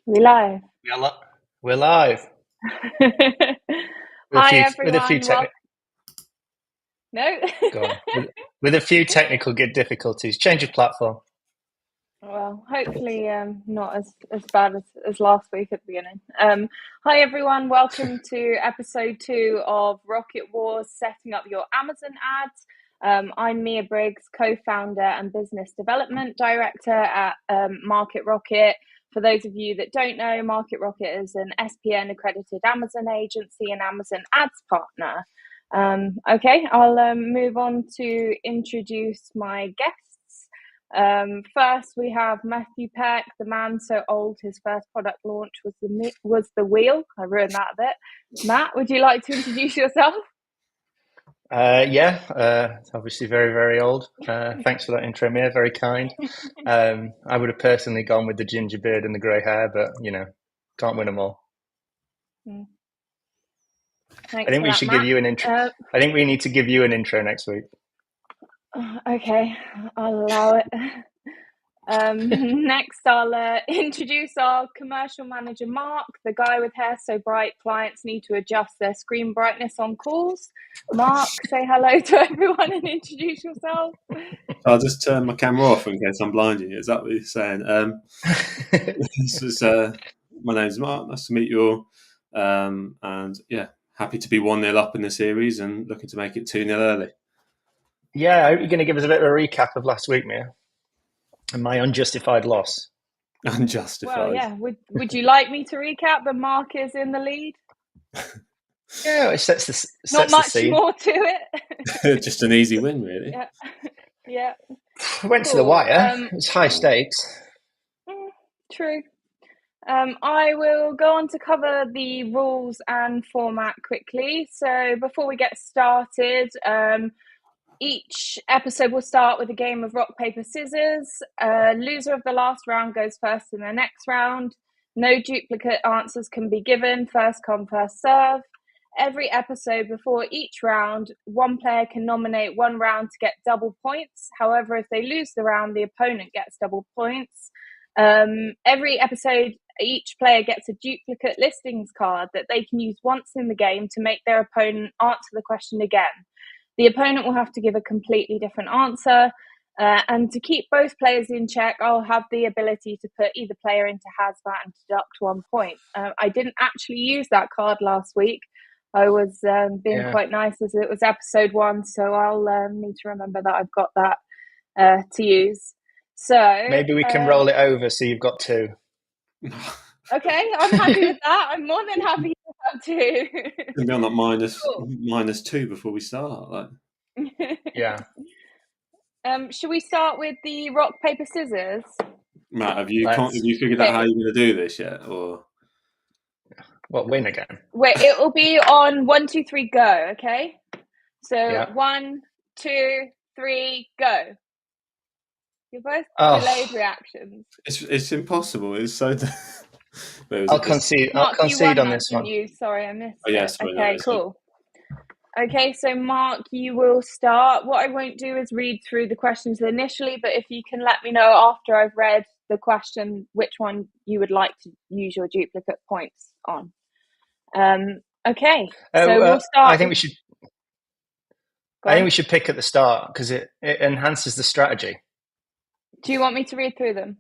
We live. We're live Hi with a few everyone. Well, no. go on with a few technical difficulties. Change of platform. Well, hopefully not as bad as last week at the beginning. Hi everyone. Welcome to episode 2 of Rocket Wars: Setting Up Your Amazon Ads. I'm Mia Briggs, co-founder and business development director at Market Rocket. For those of you that don't know, Market Rocket is an SPN accredited Amazon agency and Amazon ads partner. Okay, I'll move on to introduce my guests. First, we have Matthew Peck, the man so old his first product launch was the wheel. I ruined that a bit. Matt, would you like to introduce yourself? It's obviously very, very old. Thanks for that intro, Mia. Very kind. I would have personally gone with the ginger beard and the grey hair, but can't win them all. Thanks I think we should give you an intro. I think we need to give you an intro next week. Okay, I'll allow it. Next, I'll introduce our commercial manager, Mark, the guy with hair so bright clients need to adjust their screen brightness on calls. Mark, say hello to everyone and introduce yourself. I'll just turn my camera off in case I'm blinding you. Is that what you're saying? My name's Mark. Nice to meet you all. And yeah, happy to be 1-0 up in the series and looking to make it 2-0 early. Yeah, I hope you're going to give us a bit of a recap of last week, Mia, and my unjustified loss. Unjustified. Well, yeah. Would you like me to recap? The Mark is in the lead. Yeah, it sets Not much the scene. more to it. Just an easy win, really. Yeah. Went to the wire. It was high stakes. True. I will go on to cover the rules and format quickly. So before we get started, each episode will start with a game of rock, paper, scissors. Loser of the last round goes first in the next round. No duplicate answers can be given. First come, first serve. Every episode before each round, one player can nominate one round to get double points. However, if they lose the round, the opponent gets double points. Every episode, each player gets a duplicate listings card that they can use once in the game to make their opponent answer the question again. The opponent will have to give a completely different answer. And to keep both players in check, I'll have the ability to put either player into hazmat and deduct 1 point. I didn't actually use that card last week. I was being quite nice as it was episode 1, so I'll need to remember that I've got that to use. So maybe we can roll it over so you've got 2. Okay, I'm happy with that. I'm more than happy to have 2. We'll be on that minus 2 before we start. Like. Yeah. Should we start with the rock, paper, scissors? Matt, have you figured out how you're going to do this yet, or what, win again? Wait, it will be on 1, 2, 3, go. Okay. So 1, 2, 3, go. You're both delayed reactions. It's impossible. It's so. I'll concede on this one. Sorry, I missed. Oh, yes. Yeah, okay, cool. Okay, so Mark, you will start. What I won't do is read through the questions initially, but if you can let me know after I've read the question which one you would like to use your duplicate points on. Okay, so we'll start. I think we should pick at the start because it enhances the strategy. Do you want me to read through them?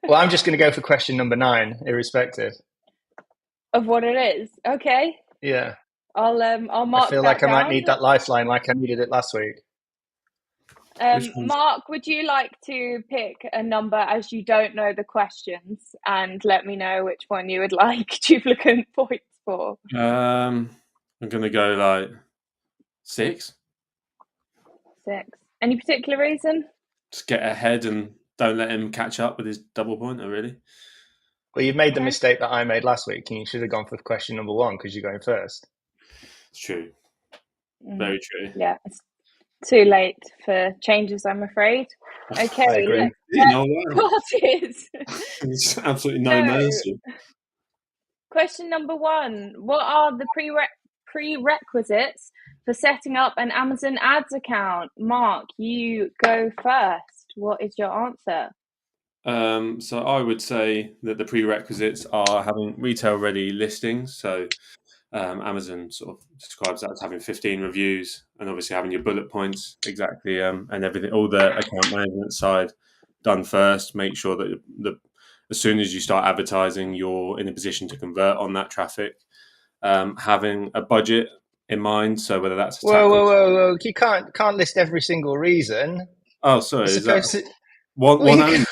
Well, I'm just going to go for question number 9, irrespective of what it is. Okay. Yeah. I'll mark. I feel like I might need that lifeline, like I needed it last week. Mark, would you like to pick a number as you don't know the questions and let me know which one you would like duplicate points for? I'm going to go like 6. 6. Any particular reason? Just get ahead and don't let him catch up with his double pointer, really. Well, you've made the mistake that I made last week, and you should have gone for question number 1 because you're going first. It's true. Very true. Yeah, it's too late for changes, I'm afraid. Okay. I agree. It's absolutely no mercy. Question number 1. What are the prerequisites for setting up an Amazon ads account? Mark, you go first. What is your answer? So I would say that the prerequisites are having retail-ready listings. So Amazon sort of describes that as having 15 reviews, and obviously having your bullet points exactly, and everything, all the account management side done first. Make sure that as soon as you start advertising, you're in a position to convert on that traffic. Having a budget in mind, so whether that's a Whoa! You can't list every single reason. Oh, sorry. You're Is that supposed to. one only?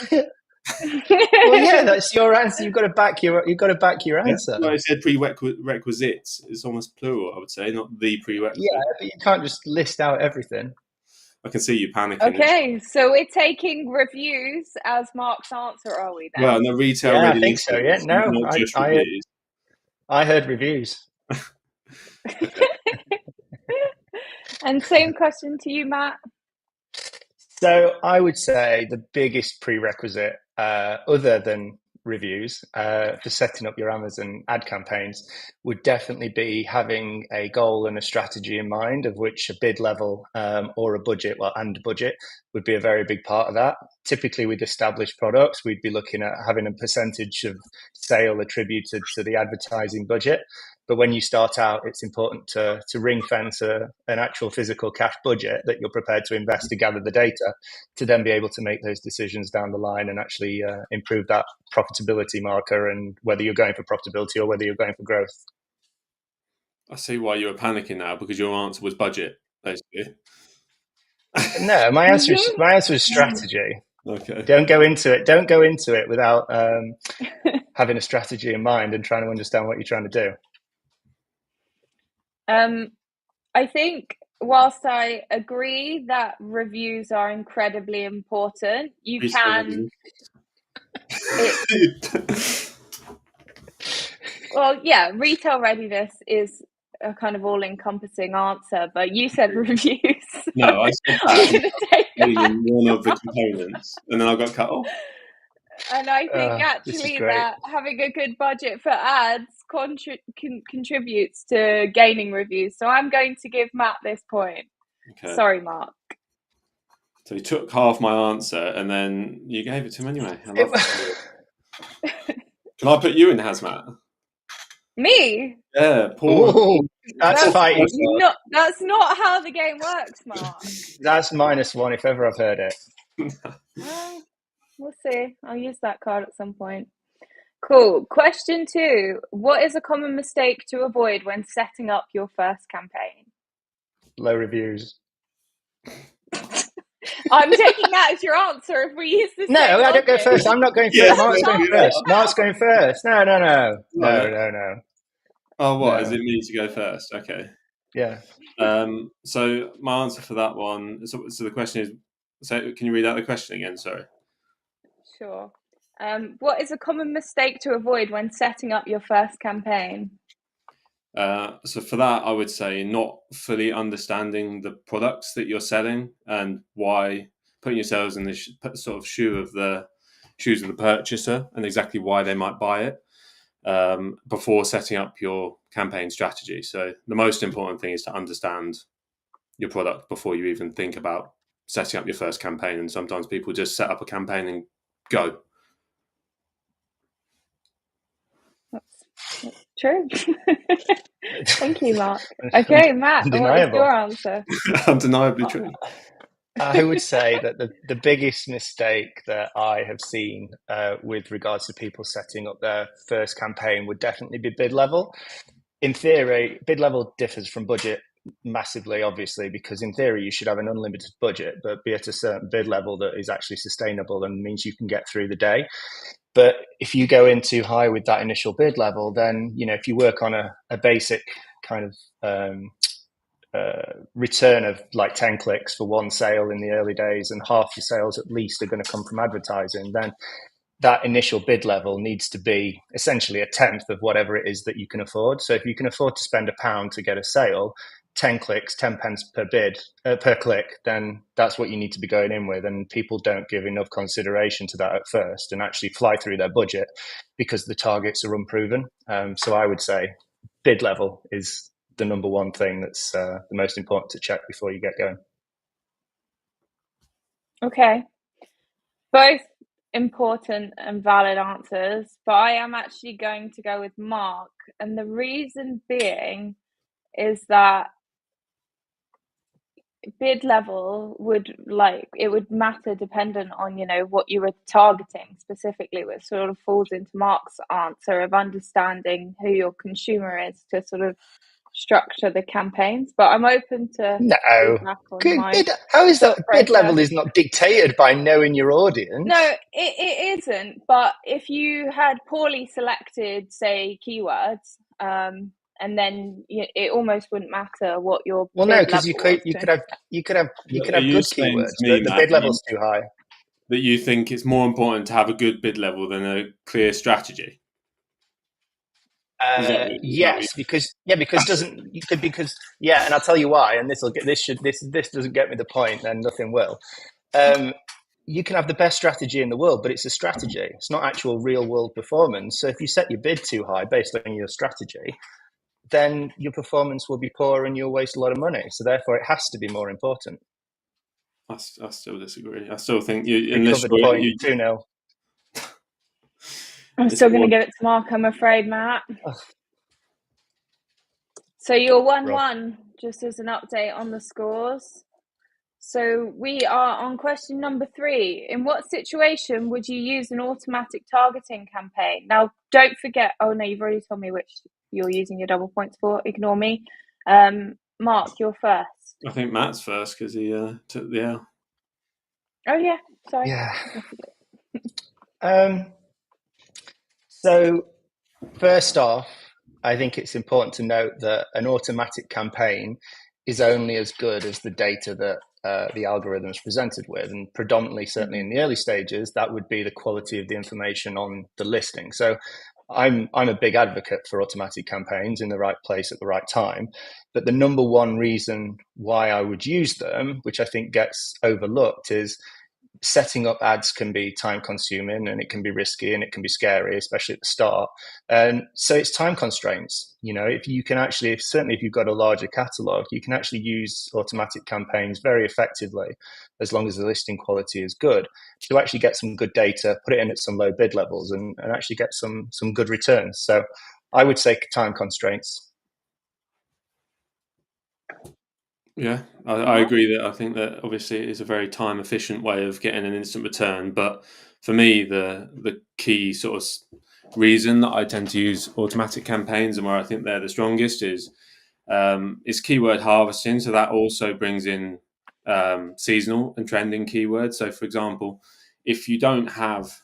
Well, yeah, that's your answer. You've got to back your answer. No, I said prerequisites. It's almost plural, I would say, not the prerequisite. Yeah, but you can't just list out everything. I can see you panicking. Okay, so we're taking reviews as Mark's answer, are we then? Well, no, retail Yeah, ready. I think so. Yeah, no, not just reviews. I heard reviews. And same question to you, Matt. So I would say the biggest prerequisite, other than reviews, for setting up your Amazon ad campaigns would definitely be having a goal and a strategy in mind, of which a bid level or a budget, and budget would be a very big part of that. Typically with established products, we'd be looking at having a percentage of sale attributed to the advertising budget. But when you start out, it's important to ring fence an actual physical cash budget that you're prepared to invest to gather the data, to then be able to make those decisions down the line and actually improve that profitability marker, and whether you're going for profitability or whether you're going for growth. I see why you were panicking now, because your answer was budget, basically. No, my answer is strategy. Okay. Don't go into it without having a strategy in mind and trying to understand what you're trying to do. I think whilst I agree that reviews are incredibly important, you can. Well, yeah, retail readiness is a kind of all-encompassing answer, but you said reviews. So no, I said that. One of the components, and then I got cut off. And I think actually that having a good budget for ads contributes to gaining reviews. So I'm going to give Matt this point. Okay. Sorry, Mark. So he took half my answer and then you gave it to him anyway. I love that. Can I put you in hazmat? Me? Yeah, Paul. Ooh, that's fighting. That's not how the game works, Mark. That's -1 if ever I've heard it. Well, we'll see. I'll use that card at some point. Cool. Question 2. What is a common mistake to avoid when setting up your first campaign? Low reviews. I'm taking that as your answer if we use the same I don't go first. I'm not going first. Mark's going first. Mark's going first. No. Oh, what? Is it me to go first? Okay. Yeah. So my answer for that one, so the question is, so can you read out the question again? Sorry. Sure. What is a common mistake to avoid when setting up your first campaign? So for that, I would say not fully understanding the products that you're selling and why, putting yourselves in the sort of shoes of the purchaser and exactly why they might buy it before setting up your campaign strategy. So the most important thing is to understand your product before you even think about setting up your first campaign. And sometimes people just set up a campaign and go. That's true. Thank you, Mark. Okay, Matt, what is your answer? Undeniably true. I would say that the biggest mistake that I have seen with regards to people setting up their first campaign would definitely be bid level. In theory, bid level differs from budget massively, obviously, because in theory you should have an unlimited budget, but be at a certain bid level that is actually sustainable and means you can get through the day. But if you go in too high with that initial bid level, then, if you work on a basic kind of return of like 10 clicks for one sale in the early days, and half your sales at least are going to come from advertising, then that initial bid level needs to be essentially a tenth of whatever it is that you can afford. So if you can afford to spend £1 to get a sale, 10 clicks, 10 pence per click, then that's what you need to be going in with. And people don't give enough consideration to that at first and actually fly through their budget because the targets are unproven. So I would say bid level is the number one thing that's the most important to check before you get going. Okay. Both important and valid answers, but I am actually going to go with Mark, and the reason being is that bid level would matter dependent on what you were targeting specifically, which sort of falls into Mark's answer of understanding who your consumer is to sort of structure the campaigns. But I'm open to feedback on my how is that? Bid process. level is not dictated by knowing your audience. No, it isn't. But if you had poorly selected, say, keywords, and then it almost wouldn't matter what your because you could have good keywords, but the bid level's too high. That you think it's more important to have a good bid level than a clear strategy? Yes, because and I'll tell you why. And this doesn't get me the point, then nothing will. You can have the best strategy in the world, but it's a strategy. It's not actual real world performance. So if you set your bid too high based on your strategy, then your performance will be poor and you'll waste a lot of money. So therefore, it has to be more important. I still disagree. I still think you covered the point 2-0. I'm still going to give it to Mark, I'm afraid, Matt. So you're 1-1, just as an update on the scores. So we are on question number 3. In what situation would you use an automatic targeting campaign? Now, don't forget, oh no, you've already told me which you're using your double points for. Ignore me. Mark, you're first. I think Matt's first because he took the L. Oh yeah, sorry. Yeah. So first off, I think it's important to note that an automatic campaign is only as good as the data that the algorithm is presented with, and predominantly, certainly in the early stages, that would be the quality of the information on the listing. So I'm a big advocate for automatic campaigns in the right place at the right time. But the number one reason why I would use them, which I think gets overlooked, is setting up ads can be time consuming and it can be risky and it can be scary, especially at the start. And so it's time constraints. If you can actually, certainly if you've got a larger catalog, you can actually use automatic campaigns very effectively, as long as the listing quality is good, to actually get some good data, put it in at some low bid levels and actually get some good returns. So I would say time constraints. Yeah, I agree that I think that obviously it is a very time efficient way of getting an instant return. But for me, the key sort of reason that I tend to use automatic campaigns and where I think they're the strongest is keyword harvesting. So that also brings in seasonal and trending keywords. So for example, if you don't have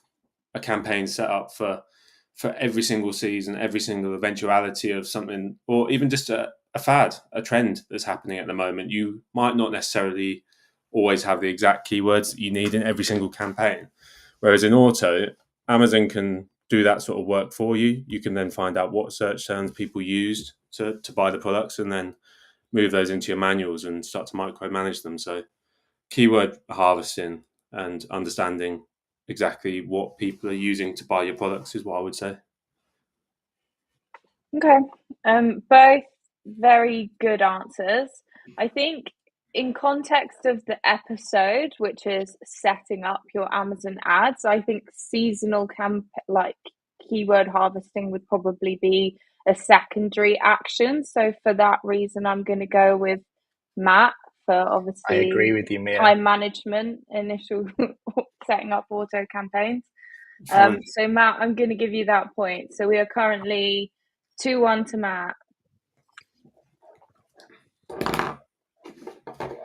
a campaign set up for every single season, every single eventuality of something, or even just a fad, a trend that's happening at the moment, you might not necessarily always have the exact keywords that you need in every single campaign. Whereas in auto, Amazon can do that sort of work for you. You can then find out what search terms people used to buy the products and then move those into your manuals and start to micromanage them. So keyword harvesting and understanding exactly what people are using to buy your products is what I would say. Okay. Both very good answers. I think in context of the episode, which is setting up your Amazon ads, I think seasonal keyword harvesting would probably be a secondary action. So for that reason, I'm going to go with Matt for obviously I agree with you, Mia. Time management, initial setting up auto campaigns. So Matt, I'm going to give you that point. So we are currently 2-1 to Matt.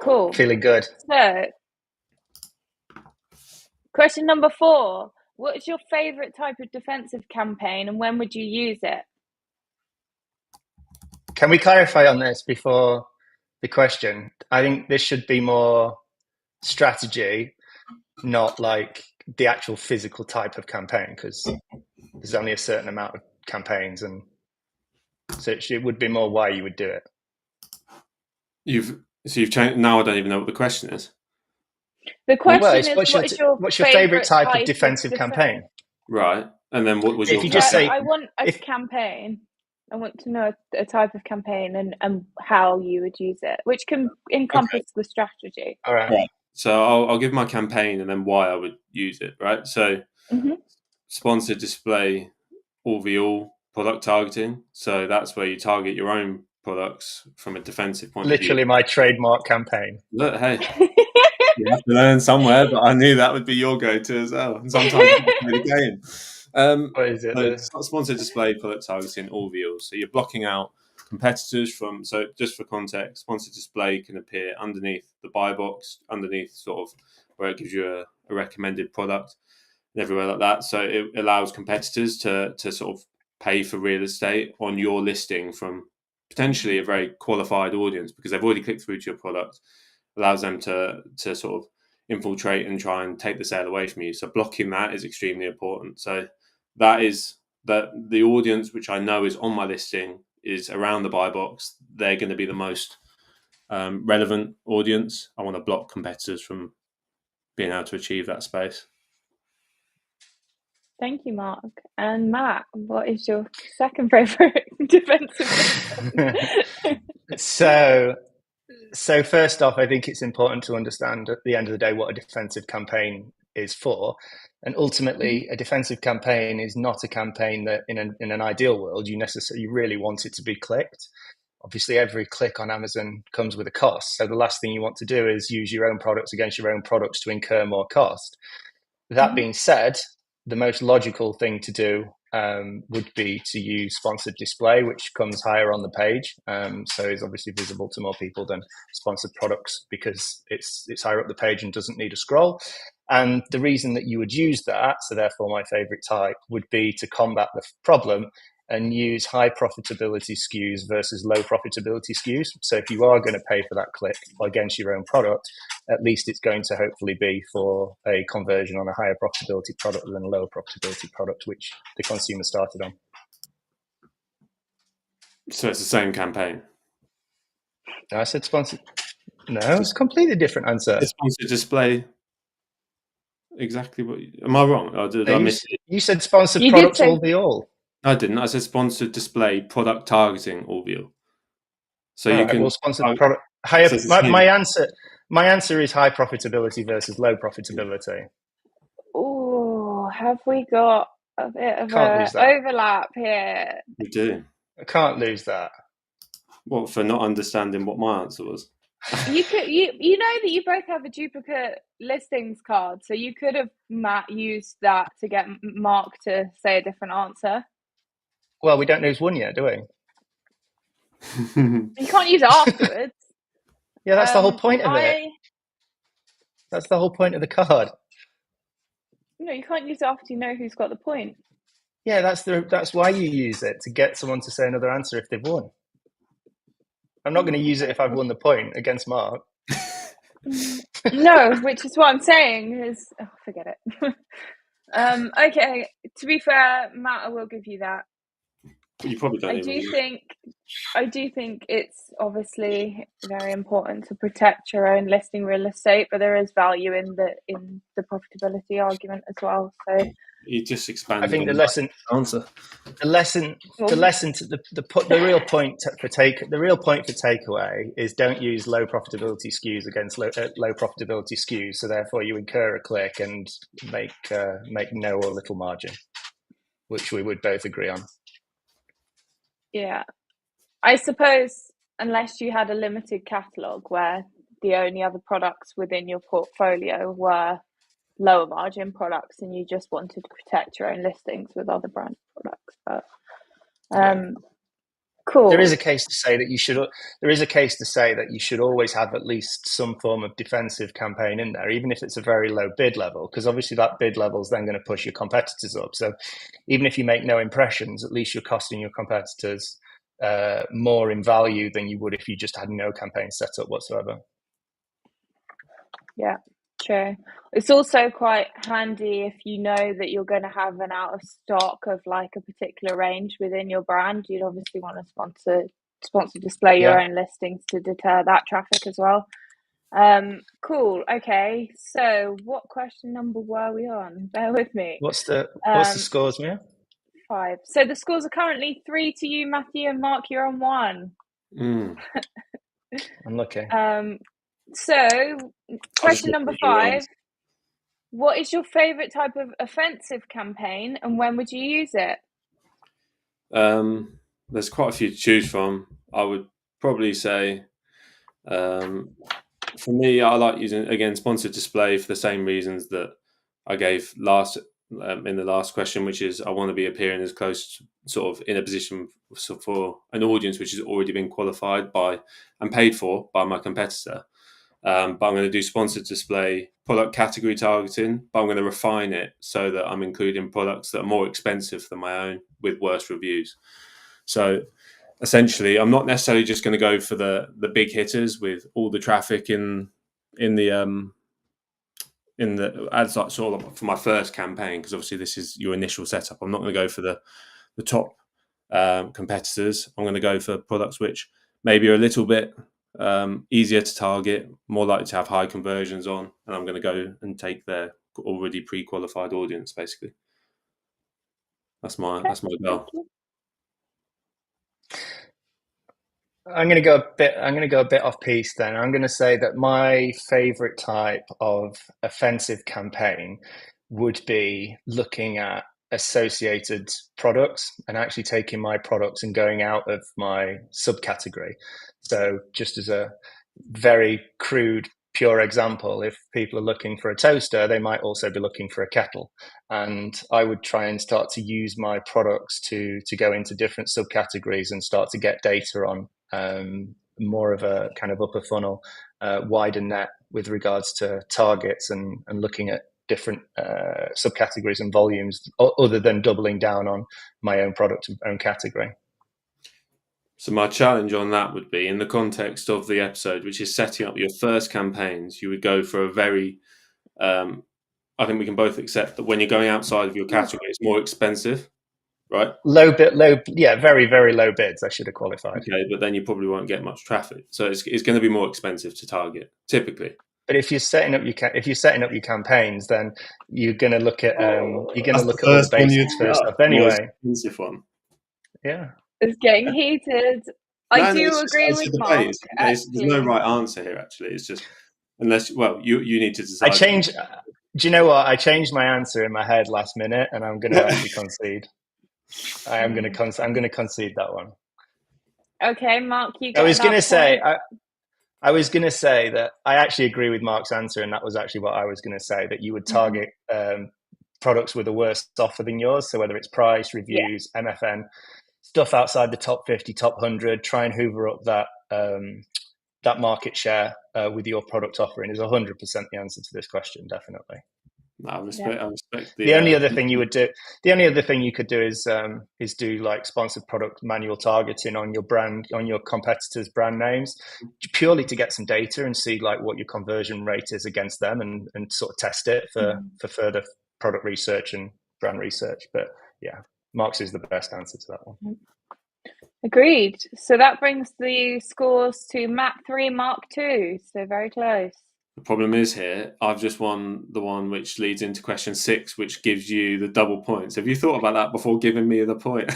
Cool. Feeling good. So, question number 4. What is your favorite type of defensive campaign and when would you use it? Can we clarify on this before the question? I think this should be more strategy, not like the actual physical type of campaign, because there's only a certain amount of campaigns, and so it would be more why you would do it. You've changed. Now I don't even know what the question is. The question is, what's your favorite type of defensive campaign? Right, and then what was if you just say? I want a campaign. I want to know a type of campaign and how you would use it, which can encompass the strategy. All right. So I'll give my campaign and then why I would use it. Right. So Sponsored display, all product targeting. So that's where you target your own products from a defensive point of view. Literally my trademark campaign. Look, hey, you have to learn somewhere, but I knew that would be your go-to as well. And sometimes you play the game. What is it? So sponsored display, product targeting, all views. So you're blocking out competitors from. So just for context, sponsored display can appear underneath the buy box, underneath sort of where it gives you a recommended product, and everywhere like that. So it allows competitors to sort of pay for real estate on your listing from potentially a very qualified audience because they've already clicked through to your product. Allows them to sort of infiltrate and try and take the sale away from you. So blocking that is extremely important. So that is that the audience which I know is on my listing is around the buy box. They're going to be the most relevant audience. I want to block competitors from being able to achieve that space. Thank you, Mark. And Matt, what is your second favourite defensive? So first off, I think it's important to understand at the end of the day what a defensive campaign is for. And ultimately, a defensive campaign is not a campaign that in an ideal world, you really want it to be clicked. Obviously, every click on Amazon comes with a cost. So the last thing you want to do is use your own products against your own products to incur more cost. That being said, the most logical thing to do would be to use sponsored display, which comes higher on the page. So is obviously visible to more people than sponsored products because it's higher up the page and doesn't need a scroll. And the reason that you would use that, so therefore my favorite type, would be to combat the problem and use high profitability SKUs versus low profitability SKUs. So if you are going to pay for that click against your own product, at least it's going to hopefully be for a conversion on a higher profitability product than a lower profitability product, which the consumer started on. So it's the same campaign. I said sponsored. No, it's a completely different answer. It's sponsored display. Exactly what? Am I wrong? Or did I miss it? You said sponsored products all be all. I didn't. I said sponsored display, product targeting, all view. So you can sponsored product higher. My answer is high profitability versus low profitability. Oh, have we got a bit of an overlap here? We do. I can't lose that. What, for not understanding what my answer was? You know that you both have a duplicate listings card, so you could have used that to get Mark to say a different answer. Well, we don't know who's won yet, do we? You can't use it afterwards. Yeah, that's the whole point of it. That's the whole point of the card. No, you can't use it after you know who's got the point. Yeah, that's why you use it, to get someone to say another answer if they've won. I'm not going to use it if I've won the point against Mark. No, which is what I'm saying is, forget it. Okay, to be fair, Matt, I will give you that. You probably don't. I do think it's obviously very important to protect your own listing real estate, but there is value in the profitability argument as well. So you just expanded. I think the real point for takeaway is don't use low profitability SKUs against low profitability SKUs. So therefore, you incur a click and make no or little margin, which we would both agree on. Yeah, I suppose unless you had a limited catalogue where the only other products within your portfolio were lower margin products and you just wanted to protect your own listings with other brand products. But cool. There is a case to say that you should always have at least some form of defensive campaign in there, even if it's a very low bid level, because obviously that bid level is then going to push your competitors up. So even if you make no impressions, at least you're costing your competitors more in value than you would if you just had no campaign set up whatsoever. Yeah, true. It's also quite handy if you know that you're going to have an out of stock of like a particular range within your brand. You'd obviously want to sponsor display your own listings to deter that traffic as well. Cool. Okay, so what question number were we on? Bear with me. What's the scores, Mia? 5. So the scores are currently 3 to you, Matthew, and Mark, you're on 1. Unlucky. So question number 5. What is your favourite type of offensive campaign, and when would you use it? There's quite a few to choose from. I would probably say, for me, I like using, again, sponsored display for the same reasons that I gave in the last question, which is I want to be appearing as close, sort of in a position for an audience which has already been qualified by and paid for by my competitor. But I'm going to do sponsored display, product category targeting, but I'm going to refine it so that I'm including products that are more expensive than my own with worse reviews. So essentially, I'm not necessarily just going to go for the big hitters with all the traffic in the as like sort of for my first campaign, because obviously this is your initial setup. I'm not going to go for the top competitors. I'm going to go for products which maybe are a little bit easier to target, more likely to have high conversions on, and I'm going to go and take their already pre-qualified audience. Basically, that's my goal. I'm going to go a bit off piece then. I'm going to say that my favorite type of offensive campaign would be looking at associated products and actually taking my products and going out of my subcategory. So just as a very crude, pure example, if people are looking for a toaster, they might also be looking for a kettle. And I would try and start to use my products to go into different subcategories and start to get data on more of a kind of upper funnel, wider net with regards to targets and looking at different subcategories and volumes other than doubling down on my own product, own category. So my challenge on that would be, in the context of the episode, which is setting up your first campaigns, you would go for a very, I think we can both accept that when you're going outside of your category, it's more expensive, right? Very, very low bids. I should have qualified. Okay, but then you probably won't get much traffic. So it's going to be more expensive to target, typically. But if you're setting up your campaigns, then you're going to look at all the basics first up anyway. Expensive one. Yeah. It's getting heated. I do agree with Mark. There's no right answer here, actually. It's just, unless, well, you need to decide. Do you know what? I changed my answer in my head last minute, and I'm going to actually concede. I'm going to concede that one. Okay, Mark, you get I was going to say that I actually agree with Mark's answer, and that was actually what I was going to say, that you would target products with a worse offer than yours. So whether it's price, reviews, MFN, stuff outside the top 50, top 100, try and hoover up that market share with your product offering is 100% the answer to this question, definitely. No, I respect the only other thing you could do is do like sponsored product manual targeting on your competitors' brand names, purely to get some data and see like what your conversion rate is against them and sort of test it for further product research and brand research. But yeah, Mark's is the best answer to that one. Agreed. So that brings the scores to Matt 3, Mark 2. So very close. The problem is here, I've just won the one which leads into question 6, which gives you the double points. Have you thought about that before giving me the point?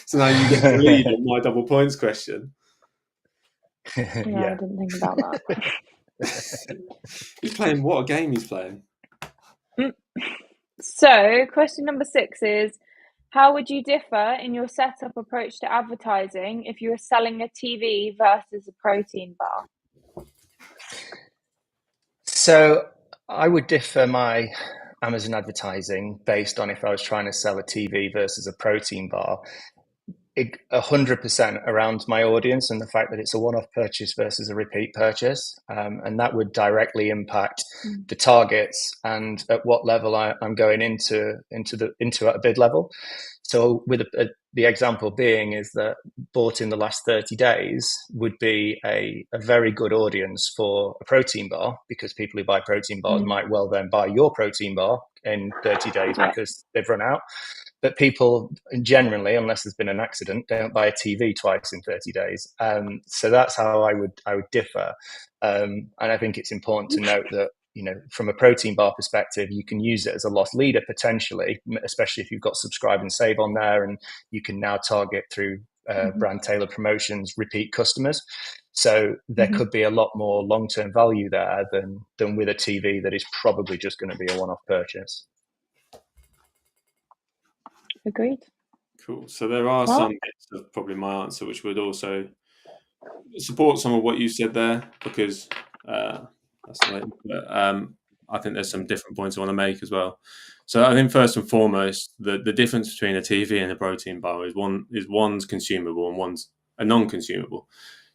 So now you get to lead in my double points question. No, I didn't think about that. He's playing, what a game he's playing. So question number 6 is, how would you differ in your setup approach to advertising if you were selling a TV versus a protein bar? So I would differ my Amazon advertising based on if I was trying to sell a TV versus a protein bar, 100% around my audience and the fact that it's a one-off purchase versus a repeat purchase. And that would directly impact the targets and at what level I'm going into at a bid level. So with the example being is that bought in the last 30 days would be a very good audience for a protein bar, because people who buy protein bars might well then buy your protein bar in 30 days because they've run out. But people generally, unless there's been an accident, don't buy a TV twice in 30 days. So that's how I would differ. And I think it's important to note that, from a protein bar perspective, you can use it as a loss leader potentially, especially if you've got subscribe and save on there, and you can now target through brand tailored promotions, repeat customers. So there could be a lot more long-term value there than with a TV that is probably just going to be a one-off purchase. Agreed. Cool. So there are some bits of probably my answer which would also support some of what you said there, because that's the way. But I think there's some different points I want to make as well. So I think first and foremost, the difference between a TV and a protein bar is one's consumable and one's a non-consumable.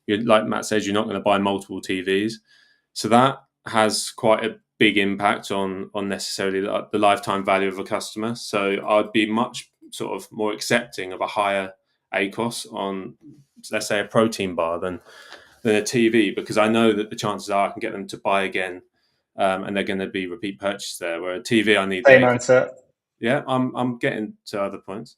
Like Matt says, you're not going to buy multiple TVs, so that has quite a big impact on necessarily the lifetime value of a customer. So I'd be much sort of more accepting of a higher ACOS on, let's say, a protein bar than a TV, because I know that the chances are I can get them to buy again, and they're going to be repeat purchase there. Where a TV, I need same answer. Yeah, I'm getting to other points,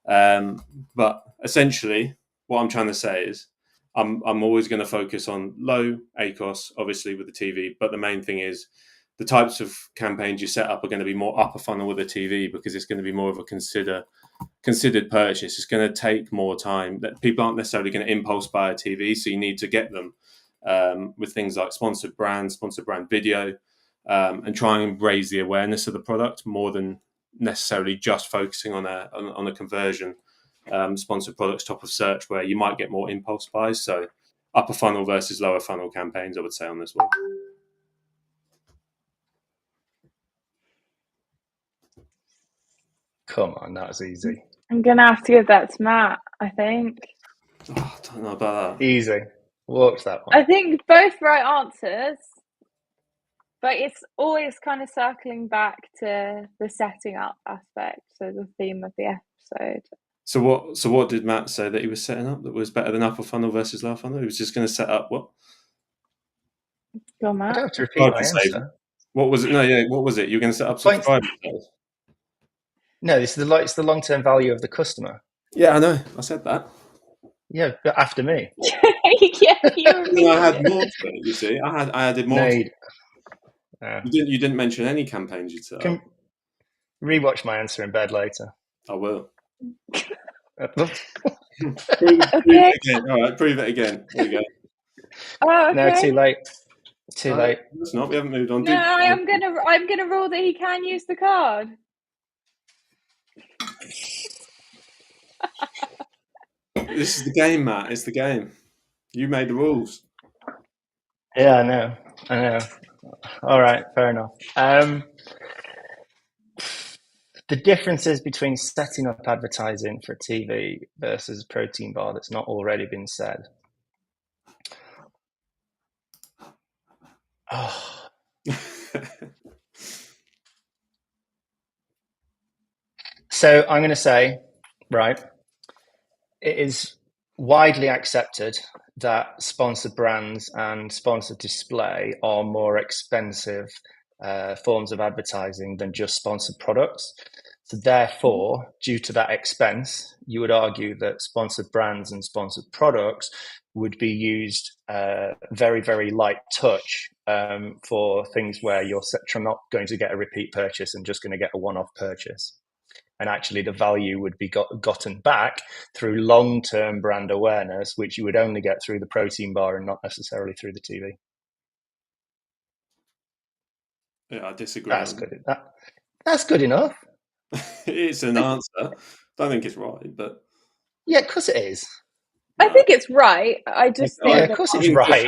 but essentially, what I'm trying to say is, I'm always going to focus on low ACOS, obviously with the TV, but the main thing is the types of campaigns you set up are going to be more upper funnel with a TV, because it's going to be more of a considered purchase. It's going to take more time. That people aren't necessarily going to impulse buy a TV, so you need to get them with things like sponsored brand video, and try and raise the awareness of the product more than necessarily just focusing on a conversion. Sponsored products top of search, where you might get more impulse buys. So upper funnel versus lower funnel campaigns, I would say, on this one. Come on, that was easy. I'm going to have to give that to Matt, I think. Oh, I don't know about that. Easy. Walked that one. I think both right answers, but it's always kind of circling back to the setting up aspect, so the theme of the episode. So what did Matt say that he was setting up that was better than upper funnel versus lower funnel? He was just going to set up what? Go on, I Matt. don't have to repeat my answer. What was it? No, yeah, what was it? You were going to set up subscribers? No, it's the long-term value of the customer. Yeah, I know. I said that. Yeah, but after me. Yeah, you I had more to it, you see. I added more. No, you didn't mention any campaigns you'd set up. Rewatch my answer in bed later. I will. Okay. Prove it again. All right, prove it again. There you go. Oh, okay. No, too late. Too late. It's not. We haven't moved on. No, I'm gonna rule that he can use the card. This is the game, Matt. It's the game. You made the rules. Yeah, I know. All right, fair enough. The differences between setting up advertising for TV versus protein bar that's not already been said. Oh. So I'm going to say, right, it is widely accepted that sponsored brands and sponsored display are more expensive forms of advertising than just sponsored products. So therefore, due to that expense, you would argue that sponsored brands and sponsored products would be used very, very light touch for things where you're not going to get a repeat purchase and just going to get a one-off purchase. And actually the value would be gotten back through long-term brand awareness, which you would only get through the protein bar and not necessarily through the TV. Yeah, I disagree. That's good. That's good enough. It's an answer. Don't think it's right, but yeah, of course it is. I think it's right. I just think of course it's right.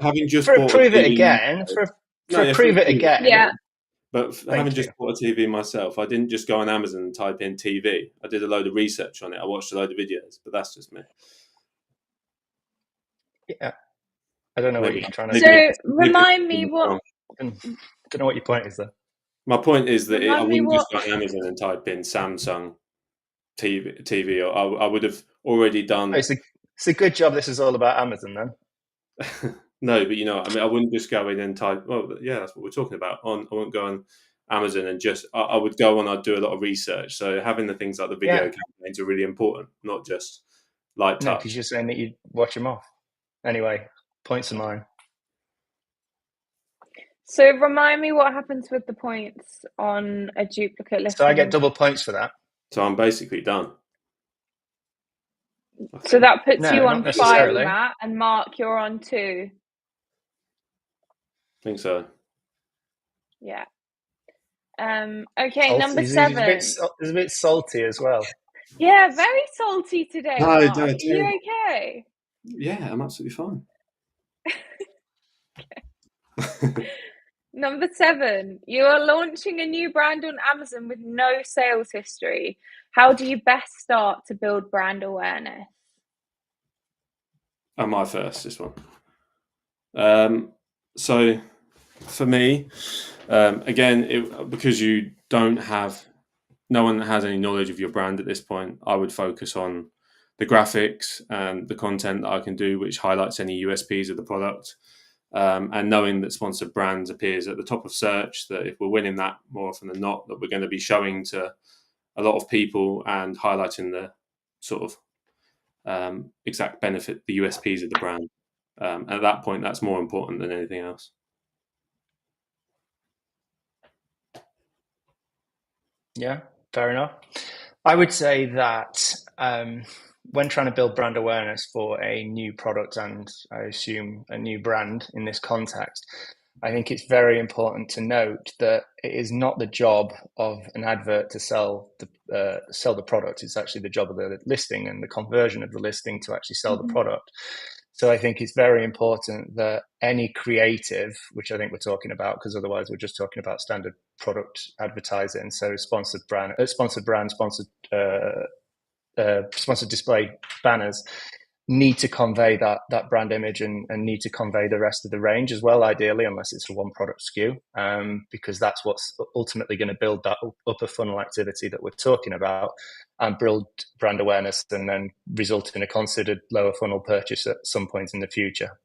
Having just prove it again. Prove it again. Yeah. But having just bought a TV myself, I didn't just go on Amazon and type in TV. I did a load of research on it. I watched a load of videos, but that's just me. Yeah. I don't know what you're trying to do. So remind me what... I don't know what your point is there. My point is that I wouldn't just go on Amazon and type in Samsung TV, or I would have already done... It's a good job this is all about Amazon then. No, but I wouldn't just go in and type. Well, yeah, that's what we're talking about. I wouldn't go on Amazon and just. I would go on. I'd do a lot of research. So having the things like the video campaigns are really important, not just light touch. No, because you're saying that you'd watch them off. Anyway, points are mine. So remind me what happens with the points on a duplicate listing. So I get double points for that. So I'm basically done. Okay. So that puts No, you not on 5, necessarily. Matt, and Mark, you're on 2. I think so. Yeah. Okay, Salty. number He's 7. a bit salty as well. Yeah, very salty today, No, Mark. no, Are you okay? Yeah, I'm absolutely fine. Number 7, you are launching a new brand on Amazon with no sales history. How do you best start to build brand awareness? Am I first, this one? So for me, again, because you don't have, no one has any knowledge of your brand at this point, I would focus on the graphics and the content that I can do, which highlights any USPs of the product. And knowing that sponsored brands appears at the top of search, that if we're winning that more often than not, that we're going to be showing to a lot of people and highlighting the sort of exact benefit, the USPs of the brand. At that point, that's more important than anything else. Yeah, fair enough. I would say that when trying to build brand awareness for a new product and I assume a new brand in this context, I think it's very important to note that it is not the job of an advert to sell the product. It's actually the job of the listing and the conversion of the listing to actually sell the product. So I think it's very important that any creative, which I think we're talking about, because otherwise we're just talking about standard product advertising. So sponsored sponsored display banners need to convey that brand image and need to convey the rest of the range as well, ideally, unless it's a one product SKU, because that's what's ultimately going to build that upper funnel activity that we're talking about and build brand awareness and then result in a considered lower funnel purchase at some point in the future.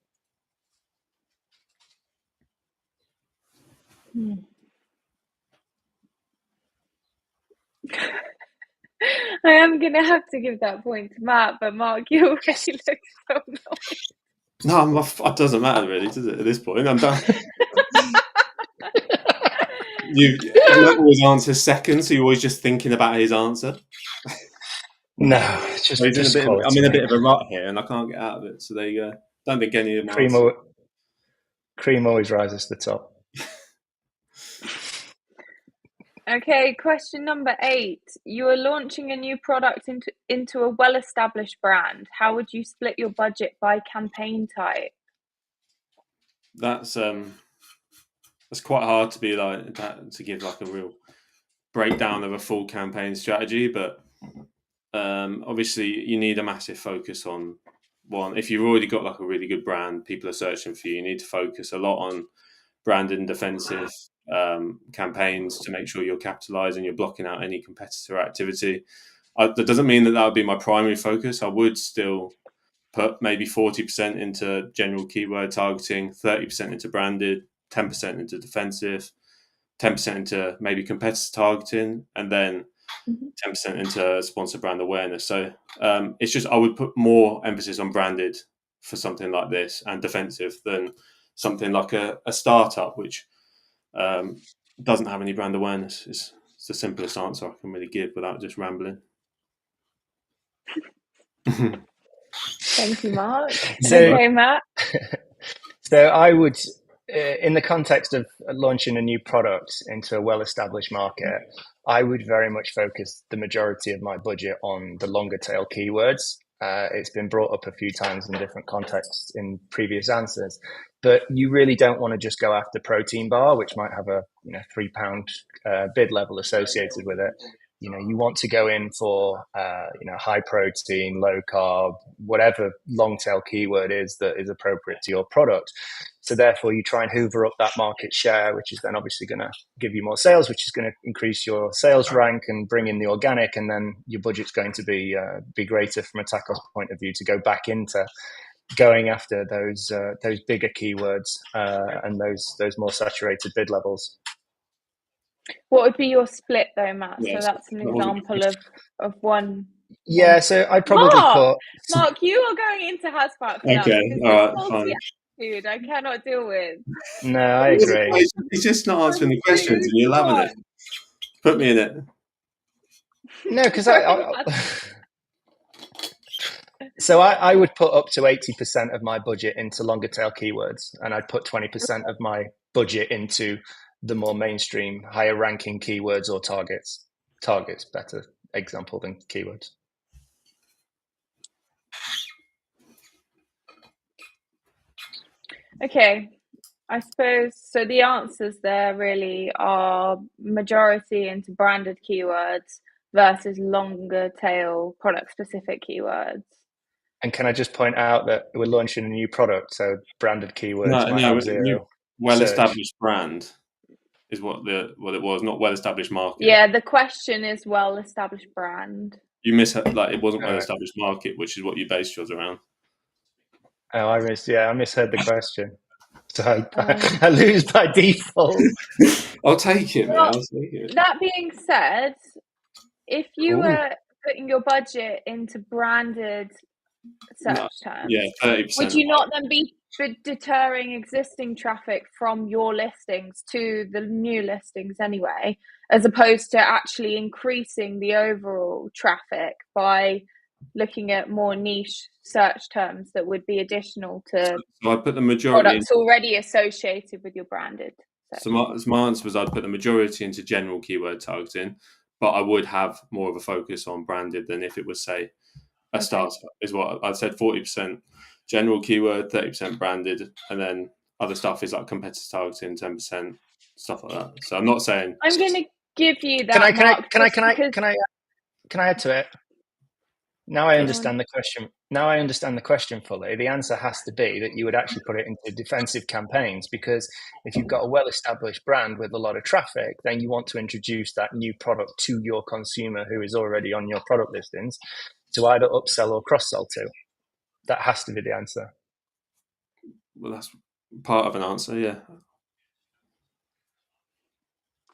I am going to have to give that point to Matt, but Mark, you already look so annoyed. No, it doesn't matter really, does it? At this point, I'm done. You always answer second, so you're always just thinking about his answer. No, it's just, I'm in a bit of a rut here, and I can't get out of it. So there you go. Don't think any of them. Cream always rises to the top. Okay, question number 8. You are launching a new product into a well-established brand. How would you split your budget by campaign type? That's quite hard to be like that, to give like a real breakdown of a full campaign strategy, but obviously you need a massive focus on one. If you've already got like a really good brand, people are searching for you. You need to focus a lot on brand and defensive campaigns to make sure you're capitalizing, you're blocking out any competitor activity. That doesn't mean that would be my primary focus. I would still put maybe 40% into general keyword targeting, 30% into branded, 10% into defensive, 10% into maybe competitor targeting, and then 10% into sponsor brand awareness. So it's just, I would put more emphasis on branded for something like this and defensive than something like a startup, which doesn't have any brand awareness. It's the simplest answer I can really give without just rambling. Thank you, Mark. So, okay, Matt. So I would, in the context of launching a new product into a well-established market, I would very much focus the majority of my budget on the longer tail keywords. It's been brought up a few times in different contexts in previous answers, but you really don't want to just go after protein bar, which might have a £3 bid level associated with it. You want to go in for high protein, low carb, whatever long tail keyword is that is appropriate to your product. So therefore, you try and hoover up that market share, which is then obviously going to give you more sales, which is going to increase your sales rank and bring in the organic, and then your budget's going to be greater from a TACOS point of view to go back into going after those bigger keywords and those more saturated bid levels. What would be your split though, Matt? Yes, so that's an example of one. Yeah, so I'd probably Mark, you are going into Haspat for that. Okay, all right, fine. Attitude I cannot deal with. No, I agree. He's just not answering the questions, and you're loving it. Put me in it. No, because So I would put up to 80% of my budget into longer tail keywords, and I'd put 20% of my budget into the more mainstream, higher ranking keywords or targets. Targets, better example than keywords. Okay, I suppose so. The answers there really are majority into branded keywords versus longer tail product specific keywords. And can I just point out that we're launching a new product, so branded keywords might have zero well-established brand is what it was, not well-established market. Yeah, the question is well-established brand. You it wasn't well-established market, which is what you based yours around. Oh, I misheard the question. So I lose by default. I'll take it, man. I'll take it. That being said, if you were putting your budget into branded search terms, 30%. would you not then be deterring existing traffic from your listings to the new listings anyway, as opposed to actually increasing the overall traffic by looking at more niche search terms that would be additional to I put the majority products already associated with your branded. So my answer was I'd put the majority into general keyword targeting, but I would have more of a focus on branded than if it was, say, a startup, is what I said. 40% general keyword, 30% branded, and then other stuff is like competitor targeting, 10%, stuff like that. So I'm not saying I'm going to give you that. Can I add to it? Now I understand the question. Now I understand the question fully. The answer has to be that you would actually put it into defensive campaigns, because if you've got a well-established brand with a lot of traffic, then you want to introduce that new product to your consumer who is already on your product listings to either upsell or cross-sell to. That has to be the answer. Well, that's part of an answer, yeah.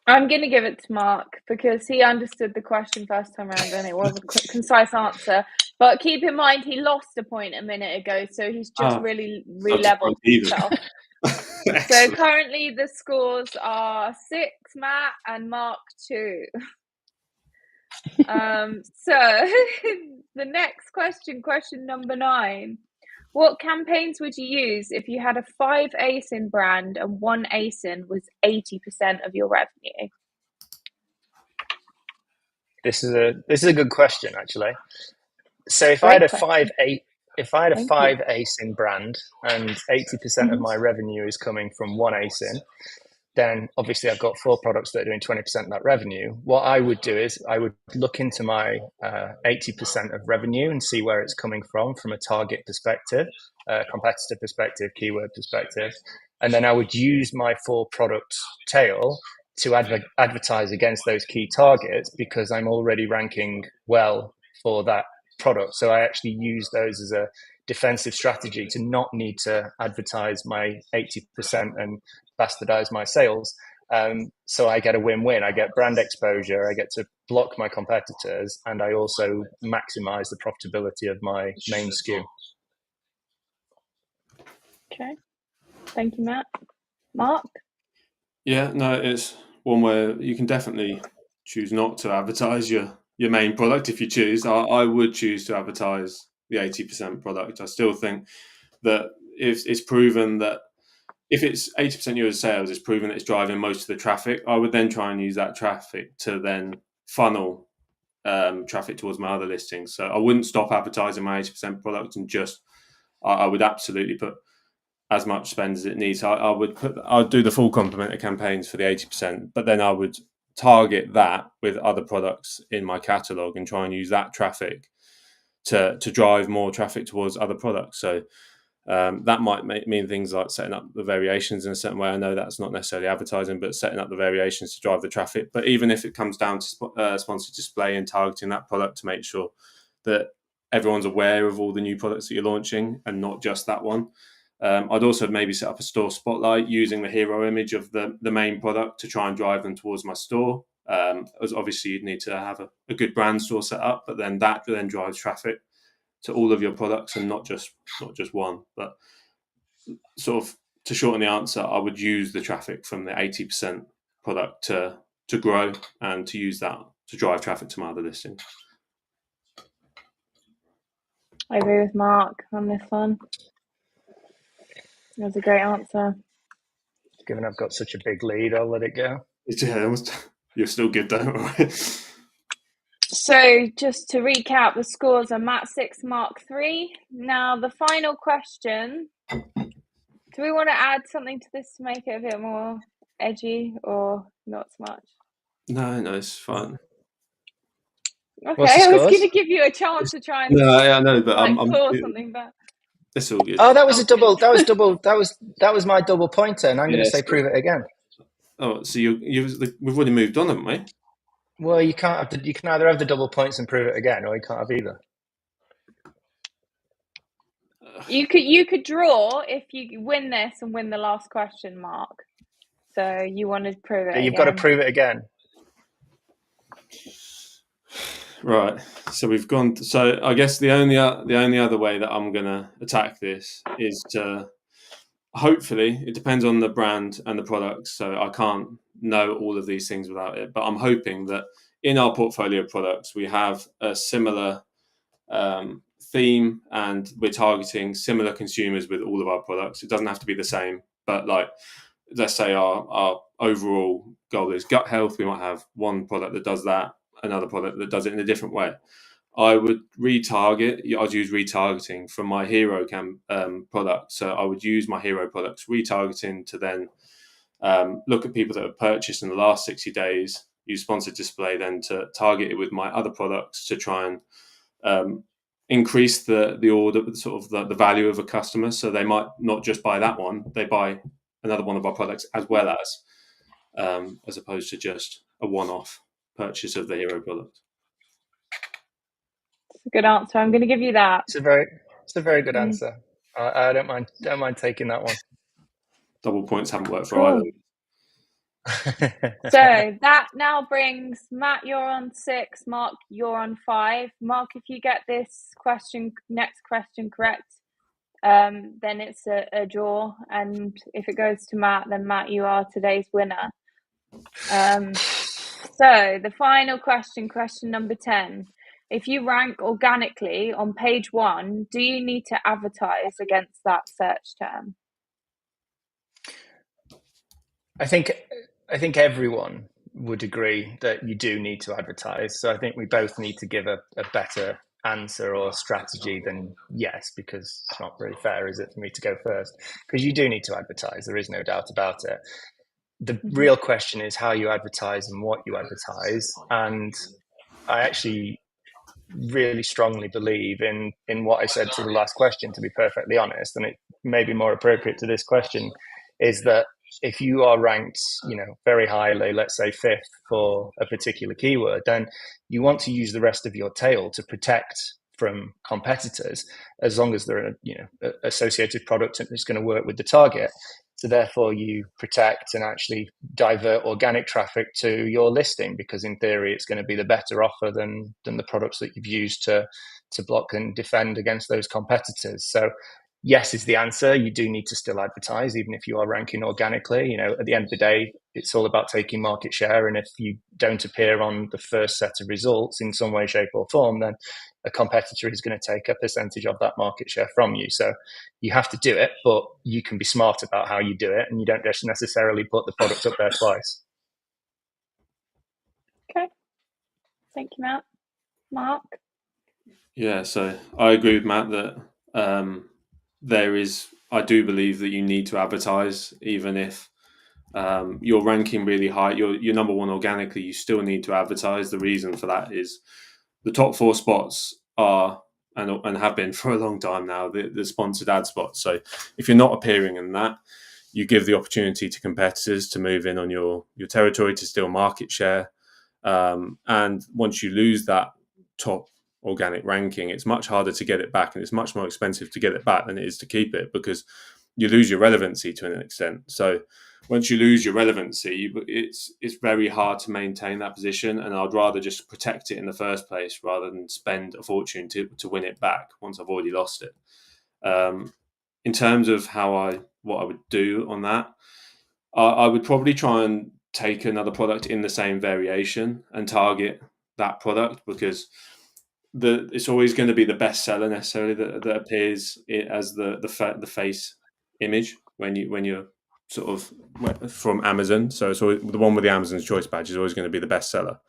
I'm going to give it to Mark because he understood the question first time around and it was a quick, concise answer. But keep in mind, he lost a point a minute ago, so he's just really re-leveled himself. So currently the scores are 6, Matt, and Mark 2. So the next question number 9. What campaigns would you use if you had a 5 ASIN brand and 1 ASIN was 80% of your revenue? This is a good question, actually. So if I had a 5 ASIN brand and 80% of my revenue is coming from 1 ASIN, then obviously I've got 4 products that are doing 20% of that revenue. What I would do is I would look into my 80% of revenue and see where it's coming from a target perspective, competitor perspective, keyword perspective. And then I would use my 4 product tail to advertise against those key targets, because I'm already ranking well for that product. So I actually use those as a defensive strategy to not need to advertise my 80% and bastardize my sales. So I get a win-win. I get brand exposure, I get to block my competitors, and I also maximize the profitability of my main SKU. Okay. Thank you, Matt. Mark? Yeah, no, it's one where you can definitely choose not to advertise your main product if you choose. I would choose to advertise the 80% product. I still think that if it's proven that if it's 80% of your sales, it's proven that it's driving most of the traffic. I would then try and use that traffic to then funnel traffic towards my other listings. So I wouldn't stop advertising my 80% product and I would absolutely put as much spend as it needs. I'd do the full complement of campaigns for the 80%, but then I would target that with other products in my catalog and try and use that traffic to drive more traffic towards other products. So that might mean things like setting up the variations in a certain way. I know that's not necessarily advertising, but setting up the variations to drive the traffic. But even if it comes down to sponsored display and targeting that product to make sure that everyone's aware of all the new products that you're launching and not just that one. I'd also maybe set up a store spotlight using the hero image of the main product to try and drive them towards my store. As obviously you'd need to have a good brand store set up, but then that then drives traffic to all of your products and not just one. But sort of to shorten the answer, I would use the traffic from the 80% product to grow and to use that to drive traffic to my other listings. I agree with Mark on this one. That was a great answer. Given I've got such a big lead, I'll let it go. Yeah, you're still good, don't worry. So just to recap, the scores are Matt 6, Mark 3. Now the final question, do we want to add something to this to make it a bit more edgy or not so much? No, it's fine. Okay, I was going to give you a chance to try and I know, but I'm claw something back. It's all good. Oh, that was a double. That was double. That was my double pointer, and I'm going to say prove it again. Oh, so we've already moved on, haven't we? Well, you can't have you can either have the double points and prove it again, or you can't have either. You could draw if you win this and win the last question, Mark. So you want to prove it? Yeah, you've got to prove it again. Right. So we've gone. So I guess the only other way that I'm going to attack this is to. Hopefully, it depends on the brand and the products. So I can't know all of these things without it. But I'm hoping that in our portfolio of products, we have a similar theme, and we're targeting similar consumers with all of our products. It doesn't have to be the same, but like, let's say our overall goal is gut health. We might have one product that does that, another product that does it in a different way. I would retarget. I'd use retargeting from my hero product. So I would use my hero products retargeting to then look at people that have purchased in the last 60 days, use sponsored display then to target it with my other products to try and increase the order, sort of the value of a customer. So they might not just buy that one, they buy another one of our products as well as opposed to just a one-off purchase of the hero product. It's a good answer. I'm going to give you that. It's a very good answer. I don't mind taking that one. Double points haven't worked for either. So that now brings Matt, you're on 6, Mark, you're on 5. Mark, if you get this next question correct, then it's a draw, and if it goes to Matt, then Matt, you are today's winner. So the final question number 10. If you rank organically on page 1, do you need to advertise against that search term? I think everyone would agree that you do need to advertise. So I think we both need to give a better answer or strategy than yes, because it's not very fair, is it, for me to go first? Because you do need to advertise. There is no doubt about it. The real question is how you advertise and what you advertise. And I actually really strongly believe in what I said to the last question, to be perfectly honest, and it may be more appropriate to this question, is that if you are ranked, very highly, let's say 5th for a particular keyword, then you want to use the rest of your tail to protect from competitors, as long as they're an associated product and it's going to work with the target. So therefore you protect and actually divert organic traffic to your listing, because in theory it's going to be the better offer than the products that you've used to block and defend against those competitors. So yes is the answer. You do need to still advertise, even if you are ranking organically. At the end of the day, it's all about taking market share. And if you don't appear on the first set of results in some way, shape or form, then a competitor is going to take a percentage of that market share from you. So you have to do it, but you can be smart about how you do it, and you don't just necessarily put the product up there twice. Okay. Thank you, Matt. Mark? Yeah, so I agree with Matt that I do believe that you need to advertise, even if you're ranking really high, you're number 1 organically, you still need to advertise. The reason for that is the top 4 spots are, and have been for a long time now, the sponsored ad spots. So if you're not appearing in that, you give the opportunity to competitors to move in on your territory, to steal market share. And once you lose that top organic ranking, it's much harder to get it back, and it's much more expensive to get it back than it is to keep it, because you lose your relevancy to an extent. So once you lose your relevancy, it's very hard to maintain that position, and I'd rather just protect it in the first place rather than spend a fortune to win it back once I've already lost it. In terms of what I would do on that, I would probably try and take another product in the same variation and target that product, because it's always going to be the best seller necessarily that appears as the face image when you're sort of from Amazon. So it's always, the one with the Amazon's Choice badge is always going to be the best seller.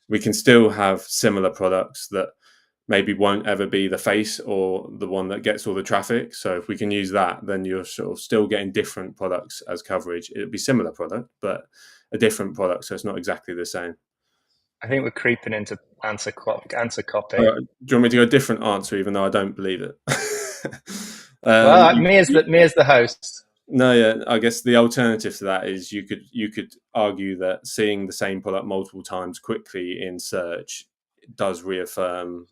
We can still have similar products that maybe won't ever be the face or the one that gets all the traffic. So if we can use that, then you're sort of still getting different products as coverage. It'd be similar product, but a different product, so it's not exactly the same. I think we're creeping into answer copy. Do you want me to go a different answer, even though I don't believe it? Well, me as the host. No, yeah. I guess the alternative to that is you could argue that seeing the same product multiple times quickly in search does reaffirm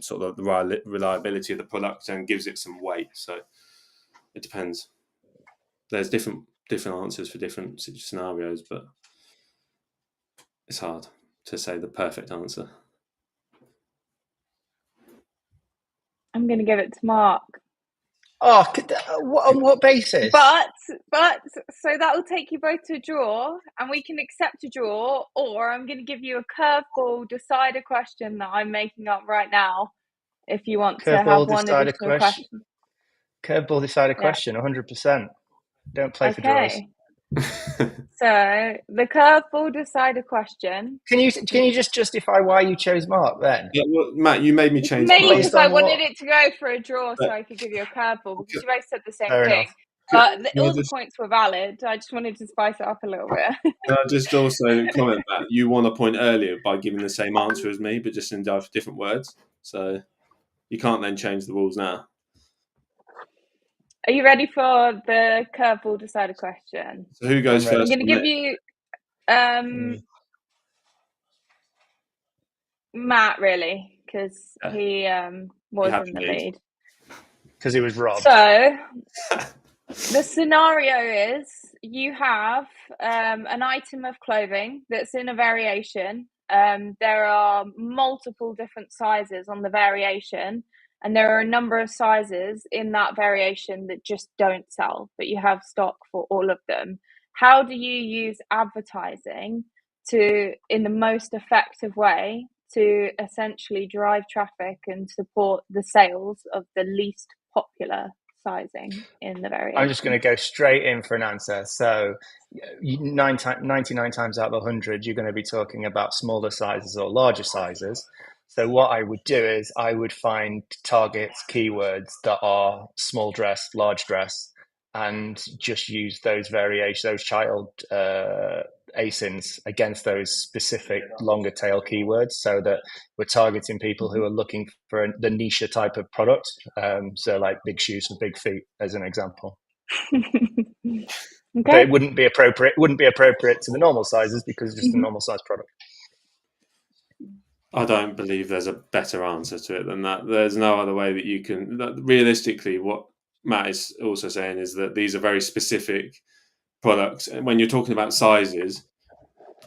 sort of the reliability of the product and gives it some weight. So it depends. There's different answers for different scenarios, but it's hard to say the perfect answer. I'm going to give it to Mark. Oh, on what basis? But so that will take you both to a draw, and we can accept a draw, or I'm going to give you a curveball decider question that I'm making up right now. If you want to have one additional question. Curveball decider question, 100%. Don't play for draws. So the curveball decider question. Can you just justify why you chose Mark then? Yeah, well, Matt, you made me change. Mainly because I wanted it to go for a draw, so I could give you a curveball, because you both said the same thing. But all the points were valid. I just wanted to spice it up a little bit. Just also comment that you won a point earlier by giving the same answer as me, but just in different words. So you can't then change the rules now. Are you ready for the curveball decider question? So who goes first? I'm going to give you Matt, really, because he was in the lead. Because he was robbed. So the scenario is you have an item of clothing that's in a variation. There are multiple different sizes on the variation, and there are a number of sizes in that variation that just don't sell, but you have stock for all of them. How do you use advertising in the most effective way to essentially drive traffic and support the sales of the least popular sizing in the variation? I'm just going to go straight in for an answer. So 99 times out of 100, you're going to be talking about smaller sizes or larger sizes. So what I would do is I would find targets, keywords that are small dress, large dress, and just use those variations, those child ASINs against those specific longer tail keywords, so that we're targeting people who are looking for the niche type of product. So like big shoes for big feet, as an example. Okay. But it wouldn't be appropriate to the normal sizes because it's just a normal size product. I don't believe there's a better answer to it than that. There's no other way that you can. Realistically, what Matt is also saying is that these are very specific products. And when you're talking about sizes,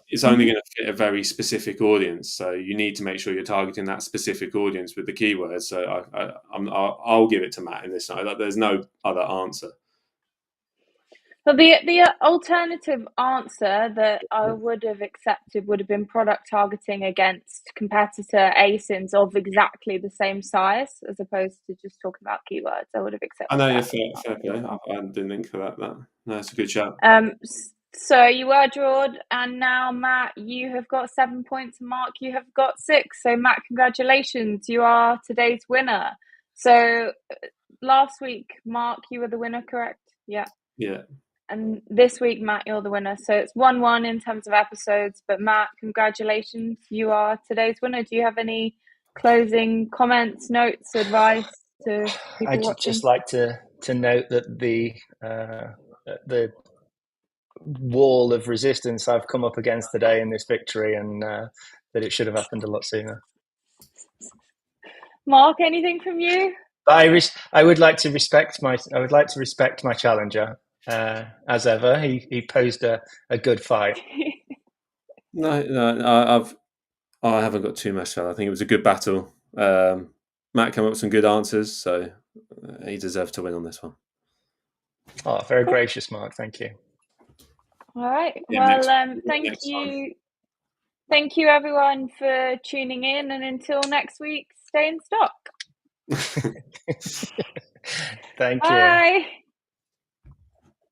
it's only going to fit a very specific audience. So you need to make sure you're targeting that specific audience with the keywords. So I'll give it to Matt in this. There's no other answer. So the alternative answer that I would have accepted would have been product targeting against competitor ASINs of exactly the same size, as opposed to just talking about keywords. I would have accepted. I know you're fair play. I didn't think for that. No, it's a good shout. So you were drawed, and now Matt, you have got 7 points, and Mark, you have got 6. So Matt, congratulations, you are today's winner. So last week, Mark, you were the winner, correct? Yeah. And this week, Matt, you're the winner. So it's 1-1 in terms of episodes. But Matt, congratulations. You are today's winner. Do you have any closing comments, notes, advice to people watching? I'd just like to note that the wall of resistance I've come up against today in this victory, and that it should have happened a lot sooner. Mark, anything from you? I would like to respect my challenger. As ever, he posed a good fight. No, I haven't got too much. I think it was a good battle. Matt came up with some good answers, so he deserved to win on this one. Oh, very gracious, Mark. Thank you. All right. Well, thank you. Thank you everyone for tuning in, and until next week, stay in stock. Thank you. Bye.